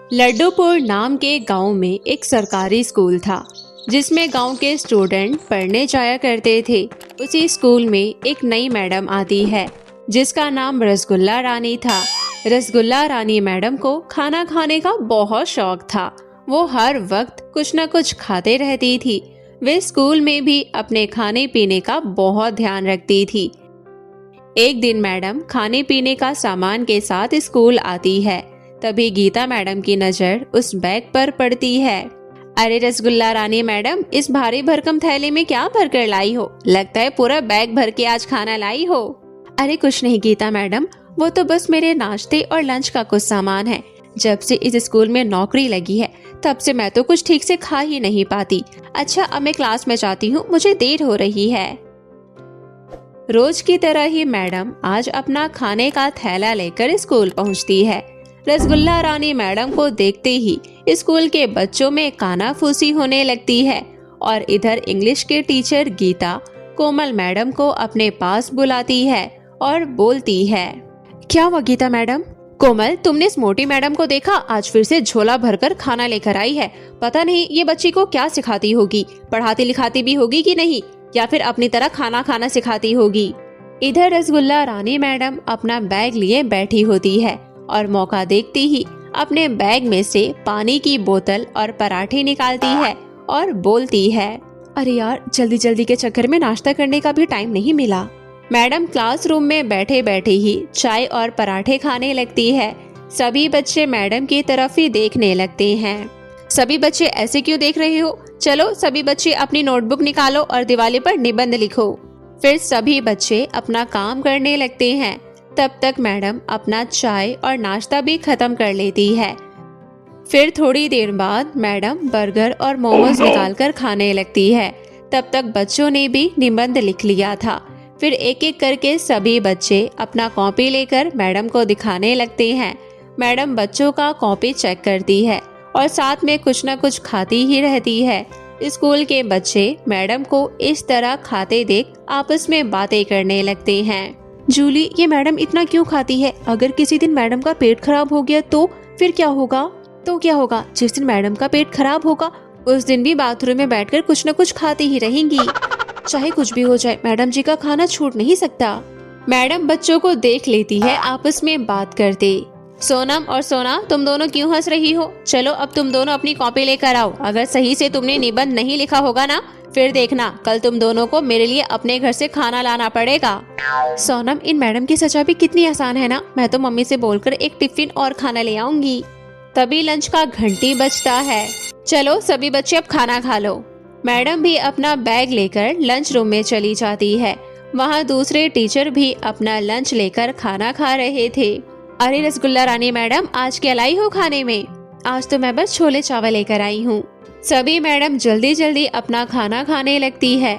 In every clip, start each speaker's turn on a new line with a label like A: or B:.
A: लड्डूपुर नाम के गांव में एक सरकारी स्कूल था जिसमें गांव के स्टूडेंट पढ़ने जाया करते थे। उसी स्कूल में एक नई मैडम आती है जिसका नाम रसगुल्ला रानी था। रसगुल्ला रानी मैडम को खाना खाने का बहुत शौक था। वो हर वक्त कुछ न कुछ खाते रहती थी। वे स्कूल में भी अपने खाने पीने का बहुत ध्यान रखती थी। एक दिन मैडम खाने पीने का सामान के साथ स्कूल आती है। तभी गीता मैडम की नजर उस बैग पर पड़ती है। अरे रसगुल्ला रानी मैडम, इस भारी भरकम थैले में क्या भर कर लाई हो? लगता है पूरा बैग भर के आज खाना लाई हो। अरे कुछ नहीं गीता मैडम, वो तो बस मेरे नाश्ते और लंच का कुछ सामान है। जब से इस स्कूल में नौकरी लगी है तब से मैं तो कुछ ठीक से खा ही नहीं पाती। अच्छा अब मैं क्लास में जाती हूँ, मुझे देर हो रही है। रोज की तरह ही मैडम आज अपना खाने का थैला लेकर स्कूल पहुँचती है। रसगुल्ला रानी मैडम को देखते ही स्कूल के बच्चों में कानाफूसी होने लगती है और इधर इंग्लिश के टीचर गीता कोमल मैडम को अपने पास बुलाती है और बोलती है, क्या हुआ गीता मैडम? कोमल, तुमने इस मोटी मैडम को देखा? आज फिर से झोला भरकर खाना लेकर आई है। पता नहीं ये बच्ची को क्या सिखाती होगी, पढ़ाती लिखाती भी होगी कि नहीं, या फिर अपनी तरह खाना खाना सिखाती होगी। इधर रसगुल्ला रानी मैडम अपना बैग लिए बैठी होती है और मौका देखती ही अपने बैग में से पानी की बोतल और पराठे निकालती है और बोलती है, अरे यार, जल्दी जल्दी के चक्कर में नाश्ता करने का भी टाइम नहीं मिला। मैडम क्लासरूम में बैठे बैठे ही चाय और पराठे खाने लगती है। सभी बच्चे मैडम की तरफ ही देखने लगते हैं। सभी बच्चे ऐसे क्यों देख रहे हो? चलो सभी बच्चे अपनी नोटबुक निकालो और दीवार पर निबंध लिखो। फिर सभी बच्चे अपना काम करने लगते हैं। तब तक मैडम अपना चाय और नाश्ता भी खत्म कर लेती है। फिर थोड़ी देर बाद मैडम बर्गर और मोमोज निकालकर खाने लगती है। तब तक बच्चों ने भी निबंध लिख लिया था। फिर एक एक करके सभी बच्चे अपना कॉपी लेकर मैडम को दिखाने लगते हैं। मैडम बच्चों का कॉपी चेक करती है और साथ में कुछ न कुछ खाती ही रहती है। स्कूल के बच्चे मैडम को इस तरह खाते देख आपस में बातें करने लगते हैं। जूली, ये मैडम इतना क्यों खाती है? अगर किसी दिन मैडम का पेट खराब हो गया तो फिर क्या होगा? तो क्या होगा, जिस दिन मैडम का पेट खराब होगा उस दिन भी बाथरूम में बैठकर कुछ न कुछ खाती ही रहेंगी। चाहे कुछ भी हो जाए, मैडम जी का खाना छूट नहीं सकता। मैडम बच्चों को देख लेती है आपस में बात करते। सोनम और सोना, तुम दोनों क्यों हंस रही हो? चलो अब तुम दोनों अपनी कॉपी लेकर आओ। अगर सही से तुमने निबंध नहीं लिखा होगा ना, फिर देखना कल तुम दोनों को मेरे लिए अपने घर से खाना लाना पड़ेगा। सोनम, इन मैडम की सजा भी कितनी आसान है ना। मैं तो मम्मी से बोलकर एक टिफिन और खाना ले आऊंगी। तभी लंच का घंटी बजता है। चलो सभी बच्चे अब खाना खा लो। मैडम भी अपना बैग लेकर लंच रूम में चली जाती है। वहाँ दूसरे टीचर भी अपना लंच लेकर खाना खा रहे थे। अरे रसगुल्ला रानी मैडम, आज क्या लाई हो खाने में? आज तो मैं बस छोले चावल लेकर आई हूँ। सभी मैडम जल्दी जल्दी अपना खाना खाने लगती है।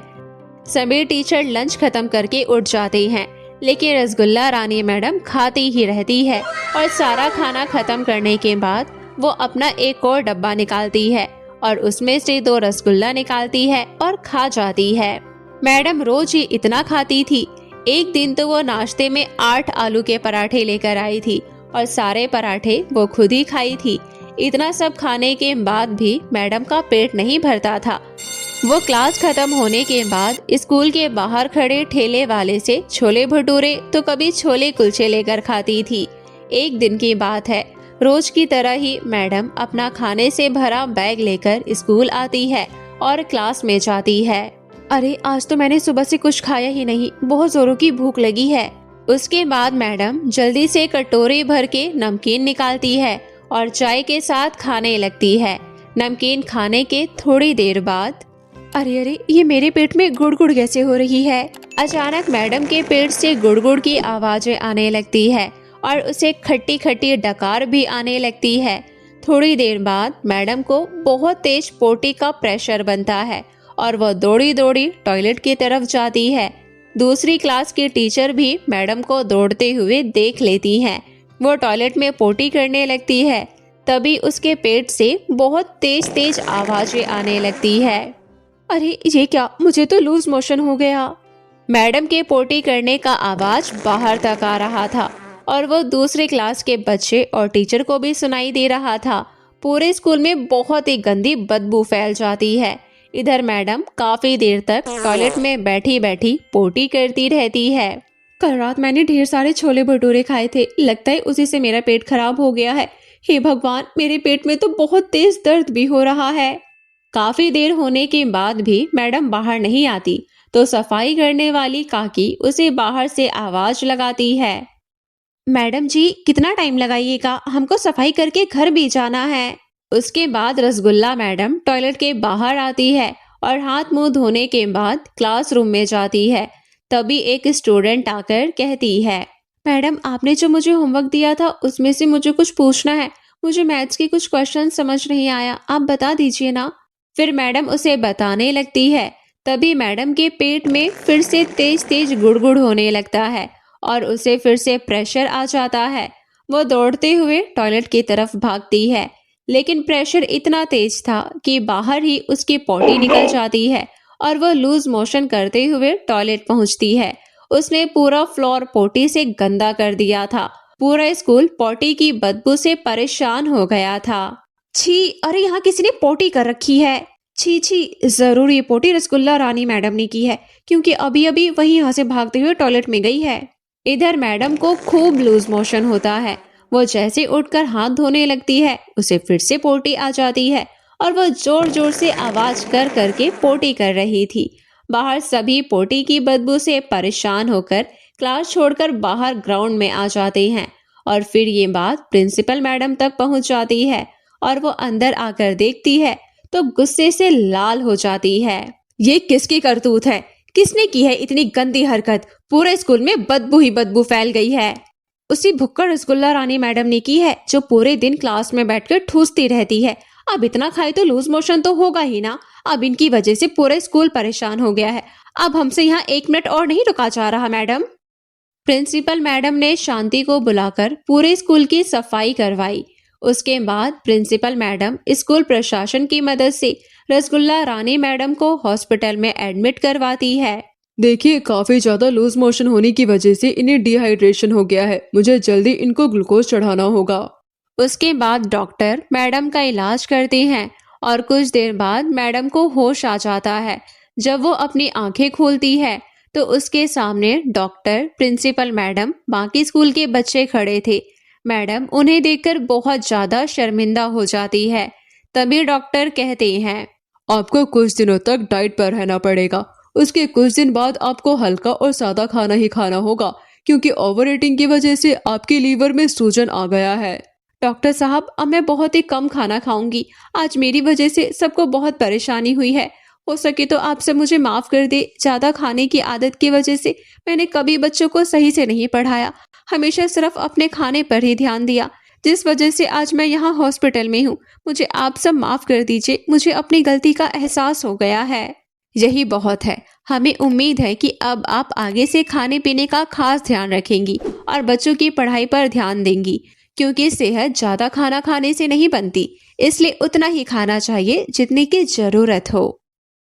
A: सभी टीचर लंच खत्म करके उठ जाते हैं, लेकिन रसगुल्ला रानी मैडम खाती ही रहती है और सारा खाना खत्म करने के बाद वो अपना एक और डब्बा निकालती है और उसमें से 2 रसगुल्ला निकालती है और खा जाती है। मैडम रोज ही इतना खाती थी। एक दिन तो वो नाश्ते में 8 आलू के पराठे लेकर आई थी और सारे पराठे वो खुद ही खाई थी। इतना सब खाने के बाद भी मैडम का पेट नहीं भरता था। वो क्लास खत्म होने के बाद स्कूल के बाहर खड़े ठेले वाले से छोले भटूरे तो कभी छोले कुलचे लेकर खाती थी। एक दिन की बात है, रोज की तरह ही मैडम अपना खाने से भरा बैग लेकर स्कूल आती है और क्लास में जाती है। अरे आज तो मैंने सुबह से कुछ खाया ही नहीं, बहुत जोरों की भूख लगी है। उसके बाद मैडम जल्दी से कटोरी भर के नमकीन निकालती है और चाय के साथ खाने लगती है। नमकीन खाने के थोड़ी देर बाद, अरे ये मेरे पेट में गुड़ गुड़ कैसे हो रही है? अचानक मैडम के पेट से गुड़ गुड़ की आवाजें आने लगती है और उसे खट्टी खट्टी डकार भी आने लगती है। थोड़ी देर बाद मैडम को बहुत तेज पोटी का प्रेशर बनता है और वह दौड़ी दौड़ी टॉयलेट की तरफ जाती है। दूसरी क्लास की टीचर भी मैडम को दौड़ते हुए देख लेती हैं। वो टॉयलेट में पोटी करने लगती है। तभी उसके पेट से बहुत तेज तेज आवाजें आने लगती है। अरे ये क्या, मुझे तो लूज मोशन हो गया। मैडम के पोटी करने का आवाज बाहर तक आ रहा था और वो दूसरे क्लास के बच्चे और टीचर को भी सुनाई दे रहा था। पूरे स्कूल में बहुत ही गंदी बदबू फैल जाती है। इधर मैडम काफी देर तक टॉयलेट में बैठी बैठी पोटी करती रहती है। कल रात मैंने ढेर सारे छोले भटूरे खाए थे, लगता है उसी से मेरा पेट खराब हो गया है। हे भगवान, मेरे पेट में तो बहुत तेज दर्द भी हो रहा है। काफी देर होने के बाद भी मैडम बाहर नहीं आती तो सफाई करने वाली काकी उसे बाहर से आवाज लगाती है। मैडम जी, कितना टाइम लगाइएगा, हमको सफाई करके घर भी जाना है। उसके बाद रसगुल्ला मैडम टॉयलेट के बाहर आती है और हाथ मुंह धोने के बाद क्लासरूम में जाती है। तभी एक स्टूडेंट आकर कहती है, मैडम आपने जो मुझे होमवर्क दिया था उसमें से मुझे कुछ पूछना है। मुझे मैथ्स के कुछ क्वेश्चन समझ नहीं आया, आप बता दीजिए ना। फिर मैडम उसे बताने लगती है। तभी मैडम के पेट में फिर से तेज तेज गुड़गुड़ होने लगता है और उसे फिर से प्रेशर आ जाता है। वो दौड़ते हुए टॉयलेट की तरफ भागती है, लेकिन प्रेशर इतना तेज था कि बाहर ही उसकी पॉटी निकल जाती है और वो लूज मोशन करते हुए टॉयलेट पहुंचती है। उसने पूरा फ्लोर पोटी से गंदा कर दिया था। पूरा स्कूल पोटी की बदबू से परेशान हो गया था। छी, अरे यहाँ किसी ने पोटी कर रखी है। छी छी, जरूर ये पोटी रसगुल्ला रानी मैडम ने की है, क्योंकि अभी अभी वही यहाँ से भागते हुए टॉयलेट में गई है। इधर मैडम को खूब लूज मोशन होता है। वो जैसे उठकर हाथ धोने लगती है, उसे फिर से पोटी आ जाती है और वो जोर जोर से आवाज कर करके पोटी कर रही थी। बाहर सभी पोटी की बदबू से परेशान होकर क्लास छोड़कर बाहर ग्राउंड में आ जाते हैं और फिर ये बात प्रिंसिपल मैडम तक पहुंच जाती है और वो अंदर आकर देखती है तो गुस्से से लाल हो जाती है। ये किसकी करतूत है? किसने की है इतनी गंदी हरकत? पूरे स्कूल में बदबू ही बदबू फैल गई है। उसी भुक्कड़ रसगुल्ला रानी मैडम ने की है, जो पूरे दिन क्लास में बैठकर ठूसती रहती है। अब इतना खाए तो लूज मोशन तो होगा ही ना। अब इनकी वजह से पूरे स्कूल परेशान हो गया है। अब हमसे यहाँ 1 मिनट और नहीं रुका जा रहा मैडम। प्रिंसिपल मैडम ने शांति को बुलाकर पूरे स्कूल की सफाई करवाई। उसके बाद प्रिंसिपल मैडम स्कूल प्रशासन की मदद से रसगुल्ला रानी मैडम को हॉस्पिटल में एडमिट करवाती है।
B: देखिए, काफी ज्यादा लूज मोशन होने की वजह से इन्हें डिहाइड्रेशन हो गया है। मुझे जल्दी इनको ग्लूकोज चढ़ाना होगा।
A: उसके बाद डॉक्टर मैडम का इलाज करते हैं और कुछ देर बाद मैडम को होश आ जाता है। जब वो अपनी आंखें खोलती है तो उसके सामने डॉक्टर, प्रिंसिपल मैडम, बाकी स्कूल के बच्चे खड़े थे। मैडम उन्हें देखकर बहुत ज्यादा शर्मिंदा हो जाती है। तभी डॉक्टर कहते हैं,
B: आपको कुछ दिनों तक डाइट पर रहना पड़ेगा। उसके कुछ दिन बाद आपको हल्का और सादा खाना ही खाना होगा, क्योंकि ओवर ईटिंग की वजह से आपके लीवर में सूजन आ गया है।
A: डॉक्टर साहब, अब मैं बहुत ही कम खाना खाऊंगी। आज मेरी वजह से सबको बहुत परेशानी हुई है। हो सके तो आपसे मुझे माफ कर दे। ज्यादा खाने की आदत की वजह से मैंने कभी बच्चों को सही से नहीं पढ़ाया, हमेशा सिर्फ अपने खाने पर ही ध्यान दिया, जिस वजह से आज मैं यहाँ हॉस्पिटल में हूँ। मुझे आप सब माफ कर दीजिए। मुझे अपनी गलती का एहसास हो गया है। यही बहुत है। हमें उम्मीद है कि अब आप आगे से खाने पीने का खास ध्यान रखेंगी और बच्चों की पढ़ाई पर ध्यान देंगी, क्योंकि सेहत ज्यादा खाना खाने से नहीं बनती, इसलिए उतना ही खाना चाहिए जितने की जरूरत हो।